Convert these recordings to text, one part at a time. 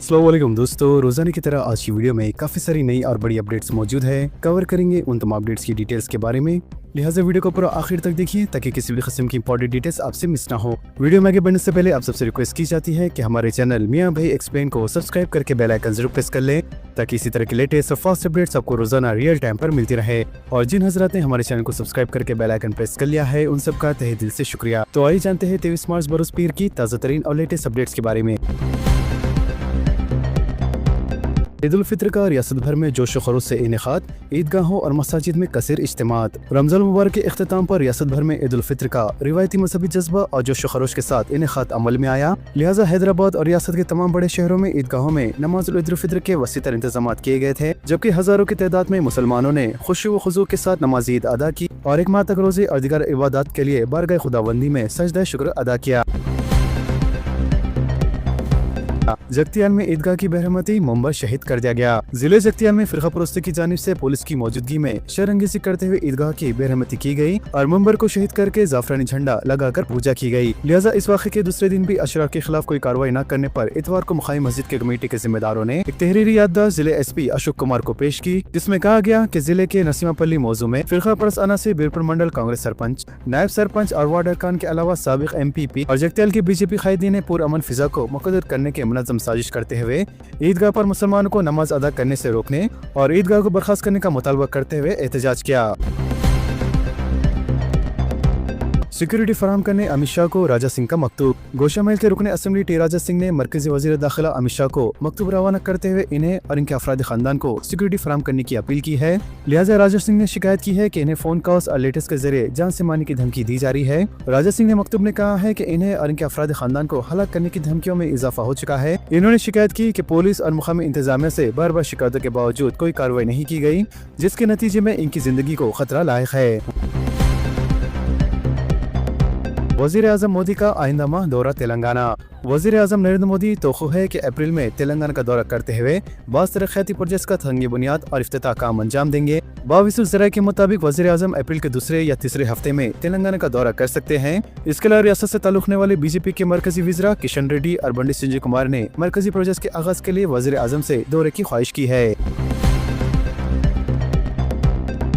अस्सलाम वालेकुम दोस्तों, रोजाना की तरह आज की वीडियो में काफ़ी सारी नई और बड़ी अपडेट्स मौजूद है। कवर करेंगे उन तमाम अपडेट्स की डिटेल्स के बारे में, लिहाजा वीडियो को पूरा आखिर तक देखिए ताकि किसी भी किस्म की इंपॉर्टेंट डिटेल्स आपसे मिस ना हो। वीडियो में आगे बढ़ने से पहले आप सबसे रिक्वेस्ट की जाती है कि हमारे चैनल मियां भाई एक्सप्लेन को सब्सक्राइब करके बेल आइकन जरूर प्रेस कर लें ताकि इसी तरह की लेटेस्ट और फास्ट अपडेट्स आपको रोजाना रियल टाइम पर मिलती रहे। और जिन हजरात ने हमारे चैनल को सब्सक्राइब करके बेल आइकन प्रेस कर लिया है उन सबका तहे दिल से शुक्रिया। तो आइए जानते हैं 23 मार्च बरोज पीर की ताज़ा तरीन और लेटेस्ट अपडेट्स के बारे में। ईद उल फित्र का रियासत भर में जोश खरोश से इनेकाद, ईदगाहों और मसाजिद में कसर इज्तिमात। रमज़ान मुबारक के इख्तिताम पर रियासत भर में ईद उल फित्र का रिवायती मजहबी जज्बा और जोश खरोश के साथ इनेकाद अमल में आया। लिहाजा हैदराबाद और रियासत के तमाम बड़े शहरों में ईदगाहों में नमाज ईद उल फित्र के वसी तर इंतजाम किए गए थे, जबकि हजारों की तादाद में मुसलमानों ने खुशी व खुजू के साथ नमाज ईद अदा की और एक माह तक रोजे और दीगर इबादत के लिए बारगाह खुदाबंदी में सजदा शुक्र अदा किया। जगतियाल में ईदगाह की बहरमती मोमबर शहीद कर दिया गया। जिले जगतियाल में फिरका परस्ती की जानिब से पुलिस की मौजूदगी में शरंगेजी करते हुए ईदगाह की बहरमती की गई और मोमबर को शहीद करके जाफरानी झंडा लगाकर पूजा की गई। लिहाजा इस वाक़े के दूसरे दिन भी अशरार के खिलाफ कोई कार्रवाई न करने पर इतवार को मुखाई मस्जिद के कमेटी के जिम्मेदारों ने एक तहरीरी याददाश्त जिले SP अशोक कुमार को पेश की, जिसमें कहा गया कि जिले के नसीमापल्ली मौजू में फिरका परस्त अना से बीरपुर मंडल कांग्रेस सरपंच, नायब सरपंच और वार्ड अरकान के अलावा साबिक MPP और जगतियाल के BJP कायदीन ने पुरअमन फिजा को मुकद्दर करने के मुनज़्ज़म साजिश करते हुए ईदगाह पर मुसलमानों को नमाज अदा करने से रोकने और ईदगाह को बर्खास्त करने का मुतालबा करते हुए एहतजाज किया। सिक्योरिटी फराहम करने अमित शाह को राजा सिंह का मकतूब। गोशा महल के रुकने असेंबली टी राजा सिंह ने मरकजी वजीर दाखिला अमित शाह को मकतूब रवाना करते हुए इन्हें और इनके अफराद खानदान को सिक्योरिटी फराहम करने की अपील की है। लिहाजा राजा सिंह ने शिकायत की है कि इन्हें फोन कॉल्स और लेटर्स के जरिए जान से मारने की धमकी दी जा रही है। राजा सिंह ने मकतूब में कहा है कि इन्हें और इनके अफराद खानदान को हलाक करने की धमकियों में इजाफा हो चुका है। इन्होंने शिकायत की कि पुलिस और मुकामी इंतजामिया से बार बार शिकायतों के बावजूद कोई कार्रवाई नहीं की गई, जिसके नतीजे में इनकी जिंदगी को खतरा लायक है। वजीर आजम मोदी का आइंदा माह दौरा तेलंगाना। वजीर आजम नरेंद्र मोदी तोखु है कि अप्रैल में तेलंगाना का दौरा करते हुए बास तरक्याती प्रोजेक्ट्स का संगी बुनियाद और इफ्तिताह काम अंजाम देंगे। बाविसुल ज़राए के मुताबिक वजीर आजम अप्रैल के दूसरे या तीसरे हफ्ते में तेलंगाना का दौरा कर सकते हैं। इसके अलावा रियासत से ताल्लुक रखने वाले BJP के मरकजी वज़ीरा किशन रेड्डी और बंडी संजय कुमार ने मरकजी प्रोजेक्ट्स के आगाज के लिए वजीर आजम से दौरे की ख्वाहिश की है।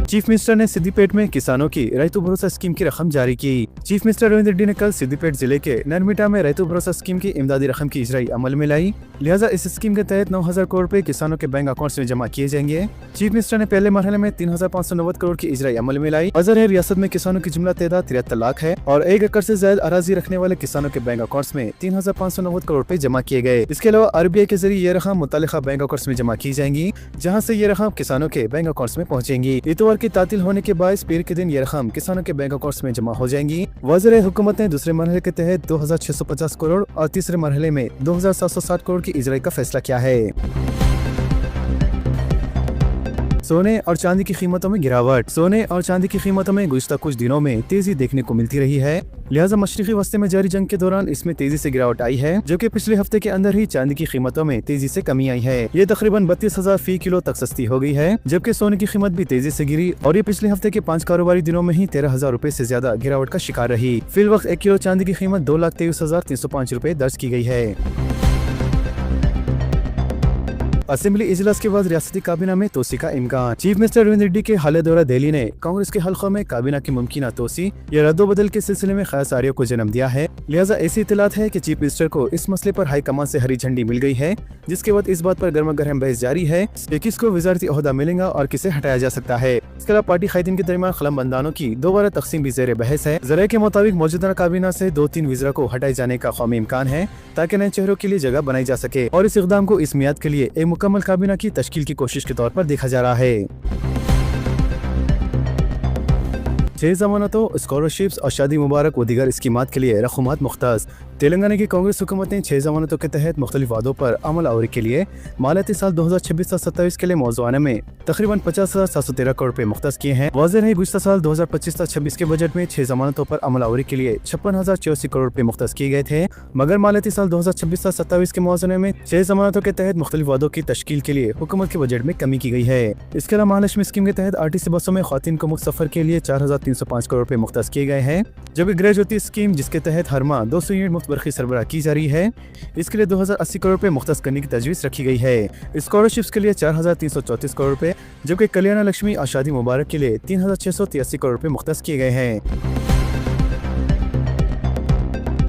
चीफ मिनिस्टर ने सिद्दीपेट में किसानों की रैतु भरोसा स्कीम की रकम जारी की। चीफ मिनिस्टर रविंद्र रेड्डी ने कल सिद्दीपेट जिले के नरमिटा में रैतु भरोसा स्कीम की इमदादी रकम की इजराई अमल में लाई। लिहाजा इस स्कीम के तहत 9,000 करोड़ रुपए किसानों के बैंक अकाउंट्स में जमा किए जाएंगे। चीफ मिनिस्टर ने पहले मरहले में 3,590 करोड़ की इजराई अमल में लाई। वजह है रियासत में किसानों की जुमला तादाद 73 लाख है और 1 एकड़ से ज्यादा अराजी रखने वाले किसानों के बैंक अकाउंट्स में 3,590 करोड़ रुपए जमा किए गए। इसके अलावा RBI के जरिए ये रकम मुतालिका बैंक अकाउंट्स में जमा की जाएंगी, जहाँ से ये रकम किसानों के बैंक अकाउंट्स में पहुँचेंगी। इतवार की तातील होने के बाईस पीर के दिन ये रकम किसानों के बैंक अकाउंट्स में जमा हो जाएंगी। वज़ीर हुकूमत ने दूसरे मरहले के तहत 2,650 करोड़ और तीसरे मरहले में 2,760 करोड़ की इजराई का फैसला किया है। सोने और चांदी की कीमतों में गिरावट। सोने और चांदी की कीमतों में गुज़िश्ता कुछ दिनों में तेजी देखने को मिलती रही है। लिहाजा मशरिकी वस्ती में जारी जंग के दौरान इसमें तेजी से गिरावट आई है, जबकि पिछले हफ्ते के अंदर ही चांदी की कीमतों में तेजी से कमी आई है। ये तकरीबन 32,000 फी किलो तक सस्ती हो गई है, जबकि सोने की कीमत भी तेजी से गिरी और ये पिछले हफ्ते के 5 कारोबारी दिनों में ही 13,000 रुपए से ज्यादा गिरावट का शिकार रही। फिल वक्त 1 किलो चांदी की कीमत 2,23,305 रुपए दर्ज की गई है। असेंबली इजलास के बाद रियासती काबीना में तोसी का इम्कान। चीफ मिनिस्टर रविंद्र रेड्डी के हाल दौरा दिल्ली ने कांग्रेस के हल्कों में काबीना की मुमकिन तोसी या रद्दोबदल के सिलसिले में खास आर्यों को जन्म दिया है। लिहाजा ऐसी इतलात है कि चीफ मिनिस्टर को इस मसले पर हाईकमान से हरी झंडी मिल गई है, जिसके बाद इस बात पर गर्मा गर्म बहस जारी है कि किसको वजारती ओहदा मिलेगा और किसे हटाया जा सकता है। इसके अलावा पार्टी कायदीन के दरमियान खलमबंदानों की दोबारा तकसीम भी ज़ेर बहस है। ज़राए के मुताबिक मौजूदा काबीना से 2-3 वज़ीरा को हटाए जाने का कौमी इम्कान है ताकि नए चेहरों के लिए जगह बनाई जा सके और इस इक़दाम को इस मियाद के लिए एक मुकम्मल काबीना की तश्कील की कोशिश के तौर पर देखा जा रहा है। 6 जमानतों, स्कॉलरशिप्स और शादी मुबारक व दीगर स्कीमात के लिए रकूमात मुख्तस। तेलंगाना की कांग्रेस हुकूमत ने 6 जमानतों के तहत मुख्तलिफ वादों पर अमल आवरी के लिए मालियाती साल 2026-27 के लिए मौजूआना में तकरीबन 50,713 करोड़ रुपए मुख्तस किए हैं। वाज़ेह है गुज़िश्ता साल 2025-26 के बजट में 6 जमानतों पर अमल आवरी के लिए 56,084 करोड़ रुपए मुख्तस किए गए थे, मगर मालियाती साल 2026-27 के मौजूआने में 6 जमानतों के तहत मुख्तलिफ वादों की तश्कील के लिए हुकूमत के बजट में कमी की गई है। इसके अलावा महालक्ष्मी स्कीम के तहत RTC बसों में ख़वातीन को मुफ्त सफर के लिए 4,000 305 करोड़ रुपए मुख्तस किए गए हैं, जबकि गृह ज्योति स्कीम जिसके तहत हर माह 200 यूनिट मुफ्त बरखी सरबराह की जा रही है, इसके लिए 2080 करोड़ रुपए मुख्तस करने की तजवीज़ रखी गई है। स्कॉलरशिप्स के लिए 4334 करोड़ रुपए, जबकि कल्याण लक्ष्मी और शादी मुबारक के लिए 3683 करोड़ रुपए मुख्तस किए गए हैं।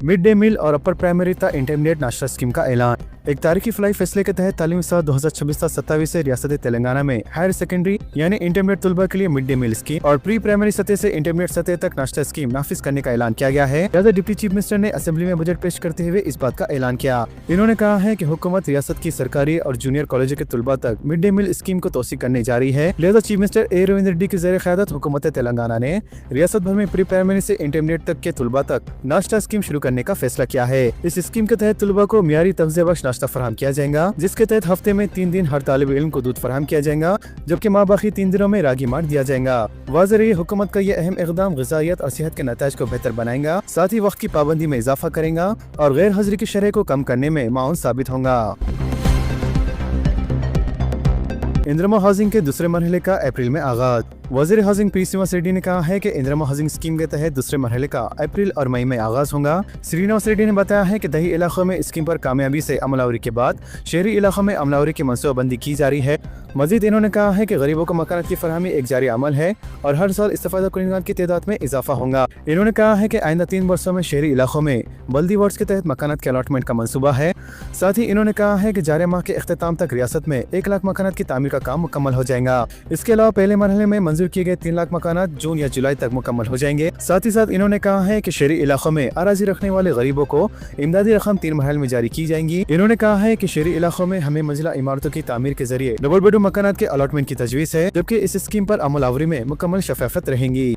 मिड डे मील और अपर प्राइमरी ता इंटरमीडिएट नाश्ता स्कीम का ऐलान। एक तारीखी फलाई फैसले के तहत तालीमी साल 2026-27 से रियासत तेलंगाना में हायर सेकेंडरी यानी इंटरमीडिएट तलबा के लिए मिड डे मील स्कीम और प्री प्राइमरी सतह से इंटरमीडिएट सतह तक नाश्ता स्कीम नाफिज करने का ऐलान किया गया है। लिहाजा डिप्टी चीफ मिनिस्टर ने असेंबली में बजट पेश करते हुए इस बात का ऐलान किया। इन्होंने कहा है कि हुकूमत रियासत की सरकारी और जूनियर कॉलेज के तलबा तक मिड डे मील स्कीम को तोसी करने जा रही है। लिहाजा चीफ मिनिस्टर ए रविंद्र रेड्डी की ज़ेर क़यादत हुकूमत तेलंगाना ने रियासत भर में प्री प्राइमरी से इंटरमीडिएट तक के तलबा तक नाश्ता स्कीम शुरू करने का फैसला किया है। इस स्कीम के तहत तलबा को मियारी तग़ज़िया बख्श नाश्ता फराहम किया जाएगा, जिसके तहत हफ्ते में 3 दिन हर तालिब इल्म को दूध फराहम किया जाएगा, जबकि माँ बाकी 3 दिनों में रागी मार्ट दिया जाएगा। वाज़ेह रही हुकूमत का ये अहम इक़दाम ग़िज़ाइयत और सेहत के नताइज को बेहतर बनाएगा, साथ ही वक्त की पाबंदी में इजाफा करेगा और गैर हाज़िरी की शरह को कम करने में माउन साबित होगा। इंदिरा हाउसिंग के दूसरे मरहले का अप्रैल में आगाज। वज़ीर हाउसिंग पी श्रीनिवास रेड्डी ने कहा है कि इंदिरा हाउसिंग स्कीम के तहत दूसरे मरहले का अप्रैल और मई में आगाज होगा। श्रीनिवास रेड्डी ने बताया है कि दही इलाकों में स्कीम पर कामयाबी से अमलावरी के बाद शहरी इलाकों में अमलावरी की मनसूबाबंदी की जा रही है। मजीद इन्होंने कहा है कि गरीबों को मकानात की फरहमी एक जारी अमल है और हर साल इस्तेफादा कुनिंदान की तादाद में इजाफा होगा। इन्होंने कहा है कि आइंदा 3 वर्षों में शहरी इलाकों में बल्दी वार्ड्स के तहत मकानात के अलॉटमेंट का मनसूबा है। साथ ही इन्होंने कहा है कि जारी माह के अख्ताम तक रियासत में 1 लाख मकानात की तामीर का काम मुकम्मल हो जाएगा। इसके अलावा पहले मरहले में मंजूर किए गए 3 लाख मकानात जून या जुलाई तक मुकम्मल हो जाएंगे। साथ ही साथ इन्होंने कहा है कि शहरी इलाकों में अराजी रखने वाले गरीबों को इमदादी रकम 3 मरहल में जारी की जाएंगी। इन्होंने कहा है कि शहरी इलाकों में हमें मंजिला इमारतों की तामीर के जरिए डबल बेडरूम मकानात के अलॉटमेंट की तजवीज़ है, जबकि इस स्कीम पर अमलावरी में मुकम्मल शफाफत रहेंगी।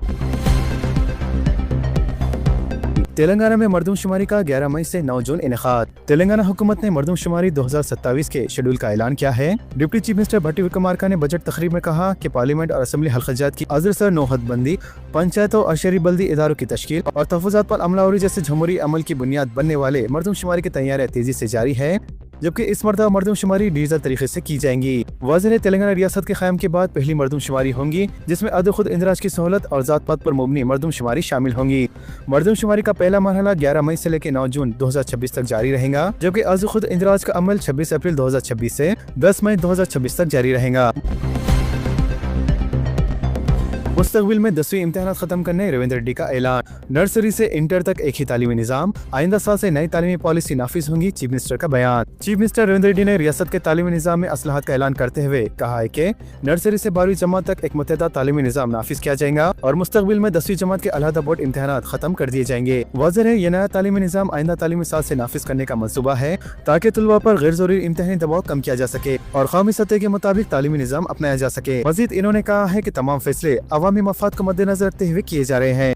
तेलंगाना में मरदमशुमारी का 11 मई से 9 जून इनेकाद। तेलंगाना हुकूमत ने मरदमशुमारी 2027 के शेड्यूल का ऐलान किया है। डिप्टी चीफ मिनिस्टर भट्टी विक्रमार्का ने बजट तकरीब में कहा कि पार्लियामेंट और असेंबली हल्क़ाजात की अज़र नौहदबंदी, पंचायतों और शहरी बल्दी इदारों की तश्कील और तहफ़्फ़ुज़ात पर अमलावरी जैसे जमहूरी अमल की बुनियाद बनने वाले मरदमशुमारी की तैयारियाँ तेजी से जारी है, जबकि इस मरतबा मरदमशुमारी डिजिटल तरीके से की जाएंगी। वाज़ेह तेलंगाना रियासत के क़याम के बाद पहली मरदमशुमारी होंगी, जिसमें अद खुद इंदराज की सहूलत और ज़ात पात पर मुबनी मरदमशुमारी शामिल होंगी। मरदमशुमारी का पहला मरहला 11 मई से लेकर 9 जून 2026 तक जारी रहेगा, जबकि अद खुद इंदराज का अमल 26 अप्रैल 2026 से 10 मई 2026 तक जारी रहेगा। मुस्तकबिल में 10वीं इम्तिहानात खत्म करने रविंद्र रेड्डी का ऐलान। नर्सरी से इंटर तक एक ही तालीमी निज़ाम, आइंदा साल से नई तालीमी पॉलिसी नाफिज होंगी, चीफ मिनिस्टर का बयान। चीफ मिनिस्टर रविंद्र रेड्डी ने रियासत के तालीमी निज़ाम में असलाहत का ऐलान करते हुए कहा है कि नर्सरी से 12वीं जमात तक एक मुत्तहदा तालीमी निज़ाम नाफिज किया जाएगा और मुस्तकबिल में 10वीं जमात के अलहदा बोर्ड इम्तिहानात खत्म कर दिए जाएंगे। वाज़ेह है, ये नया तालीमी निज़ाम आइंदा तालीमी साल से नाफिज करने का मनसूबा है, ताकि तलबा पर गैर ज़रूरी इम्तिहानी दबाव कम किया जा सके और कौमी सतह के मुताबिक तालीमी निज़ाम अपनाया जा सके। मज़ीद इन्होंने कहा है कि तमाम फैसले अवामी मफाद को मद्देनजर रखते हुए किए जा रहे हैं।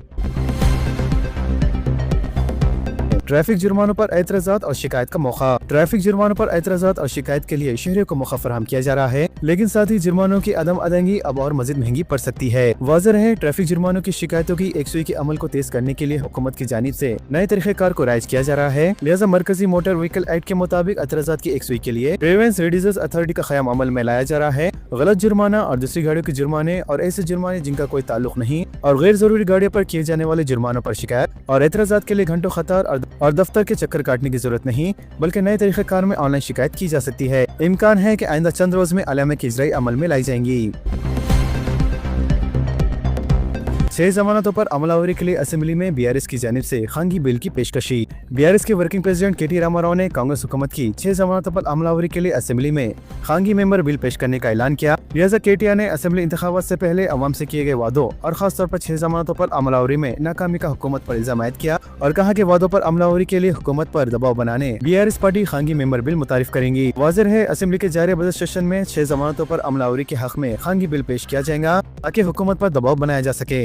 ट्रैफिक जुर्मानों पर एतराज़ात और शिकायत का मौका। ट्रैफिक जुर्मानों पर एतराज़ात और शिकायत के लिए शहरियों को मौका फराहम किया जा रहा है, लेकिन साथ ही जुर्मानों की अदम अदायगी अब और मजीद महंगी पड़ सकती है। वाज़ेह रहे, ट्रैफिक जुर्मानों की शिकायतों की एकसुई के अमल को तेज करने के लिए हुकूमत की जानिब से नए तरीक़ेकार को राइज किया जा रहा है। लिहाजा मरकजी मोटर व्हीकल एक्ट के मुताबिक एतराज़ात की एकसुई के लिए ग्रीवेंस रेड्यूसर्स अथॉरिटी का क़याम अमल में लाया जा रहा है। गलत जुर्माना और दूसरी गाड़ियों के जुर्माने और ऐसे जुर्माने जिनका कोई ताल्लुक नहीं और गैर जरूरी गाड़ियों पर किए जाने वाले जुर्मानों पर शिकायत और एतराज़ात के लिए घंटों कतार और दफ्तर के चक्कर काटने की जरूरत नहीं, बल्कि नए तरीक़ेकार में ऑनलाइन शिकायत की जा सकती है। इम्कान है कि आइंदा चंद रोज में अलामे की इजराई अमल में लाई जाएंगी। 6 जमानतों पर अमलावरी के लिए असेंबली में बीआरएस की जानिब से खांगी बिल की पेशकशी। बीआरएस के वर्किंग प्रेसिडेंट केटी रामाराव ने कांग्रेस हुकूमत की 6 जमानतों पर अमलावरी के लिए असेंबली में खांगी मेंबर बिल पेश करने का ऐलान किया। लिहाजा केटीआर ने असेंबली इंतखाबात से पहले अवाम से किए गए वादों और खासतौर पर 6 जमानतों पर अमलावरी में नाकामी का हुकूमत पर इल्जाम आयद किया और कहा कि वादों पर अमलावरी के लिए हुकूमत पर दबाव बनाने बीआरएस पार्टी खांगी मेंबर बिल मुतारिफ करेंगी। वाज़ेह है, असेंबली के जारी बजट सेशन में 6 जमानतों पर अमलावरी के हक में खांगी बिल पेश किया जाएगा ताकि हुकूमत पर दबाव बनाया जा सके।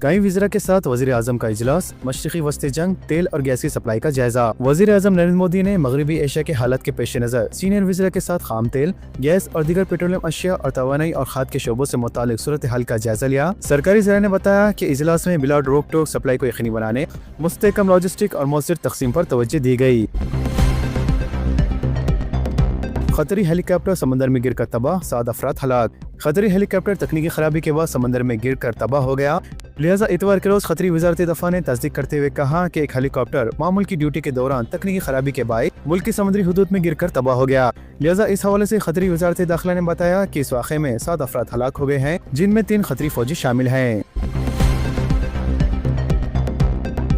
कई वज़ीरा के साथ वज़ीर आज़म का इजलास, मशरिक़ी वस्ती जंग, तेल और गैस की सप्लाई का जायजा। वज़ीर आज़म नरेंद्र मोदी ने मगरबी एशिया के हालात के पेश नज़र सीनियर वज़ीरा के साथ खाम तेल, गैस और दीगर पेट्रोलियम अशिया और तवानाई और खाद के शोबों से मुतालिक सूरत हाल का जायजा लिया। सरकारी ज़राए ने बताया कि इजलास में बिला रोक टोक सप्लाई को यकीनी बनाने, मुस्तहकम लॉजिस्टिक और मौसर तकसीम पर तवज्जो दी गई। खतरी हेलीकॉप्टर समंदर में गिरकर तबाह, 7 अफराद हलाक। खतरी हेलीकॉप्टर तकनीकी खराबी के बाद समंदर में गिरकर तबाह हो गया। लिहाजा इतवार के रोज खतरी वजारत दफा ने तस्दीक करते हुए कहा कि एक हेलीकॉप्टर मामूल की ड्यूटी के दौरान तकनीकी खराबी के बायस मुल्क की समुद्री हुदूद में गिरकर तबाह हो गया। लिहाजा इस हवाले से खतरी वजारत दाखिला ने बताया कि इस वाक़े में 7 अफराद हलाक हो गए हैं, जिनमें 3 खतरी फौजी शामिल हैं।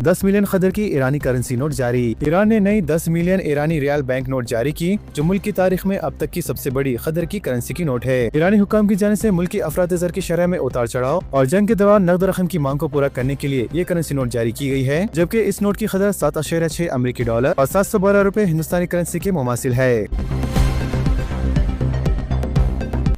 10 मिलियन खदर की ईरानी करेंसी नोट जारी। ईरान ने नई 10 मिलियन ईरानी रियाल बैंक नोट जारी की, जो मुल्क की तारीख में अब तक की सबसे बड़ी खदर की करेंसी की नोट है। ईरानी हुकाम की जानिब से मुल्क की अफराद-ए-ज़र की शरह में उतार चढ़ाव और जंग के दौरान नकद रकम की मांग को पूरा करने के लिए ये करेंसी नोट जारी की गई है, जबकि इस नोट की कदर 7.6 अमेरिकी डॉलर और 712 रुपए हिंदुस्तानी करेंसी के मुमासिल है।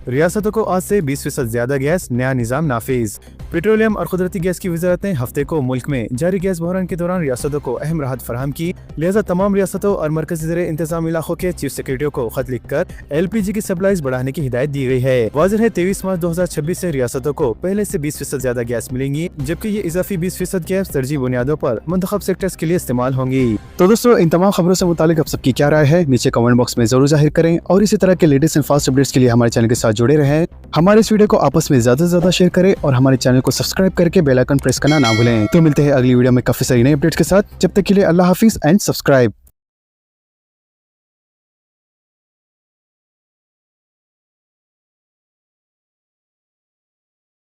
रियासतों को आज से 20% ज्यादा गैस, नया निजाम नाफिज। पेट्रोलियम और कुदरती गैस की वजारत ने हफ्ते को मुल्क में जारी गैस बहरान के दौरान रियासतों को अहम राहत फराहम की। लिहाजा तमाम रियासतों और मरकजी ज़ेर इंतजाम इलाकों के चीफ सेक्रेटरियों को खत लिखकर LPG की सप्लाईज बढ़ाने की हिदायत दी गई है। वाज़ेह है 23 मार्च 2026 से रियासतों को पहले से 20% ज्यादा गैस मिलेंगी, जबकि ये इजाफी 20% गैस तरजीह बुनियादों पर मुंतखब सेक्टर्स के लिए इस्तेमाल होंगी। तो दोस्तों, इन तमाम खबरों से मुतालिक आप सबकी क्या राय है, नीचे कमेंट बॉक्स में जरूर जाहिर करें और इसी तरह के लेटेस्ट एंड फास्ट अपडेट्स के लिए हमारे चैनल के साथ जुड़े रहें। हमारे इस वीडियो को आपस में ज्यादा से ज्यादा शेयर करें और हमारे चैनल को सब्सक्राइब करके बेल आइकन प्रेस करना ना भूलें। तो मिलते हैं अगली वीडियो में काफी सारी नई अपडेट्स के साथ। जब तक के लिए अल्लाह हाफिज एंड सब्सक्राइब।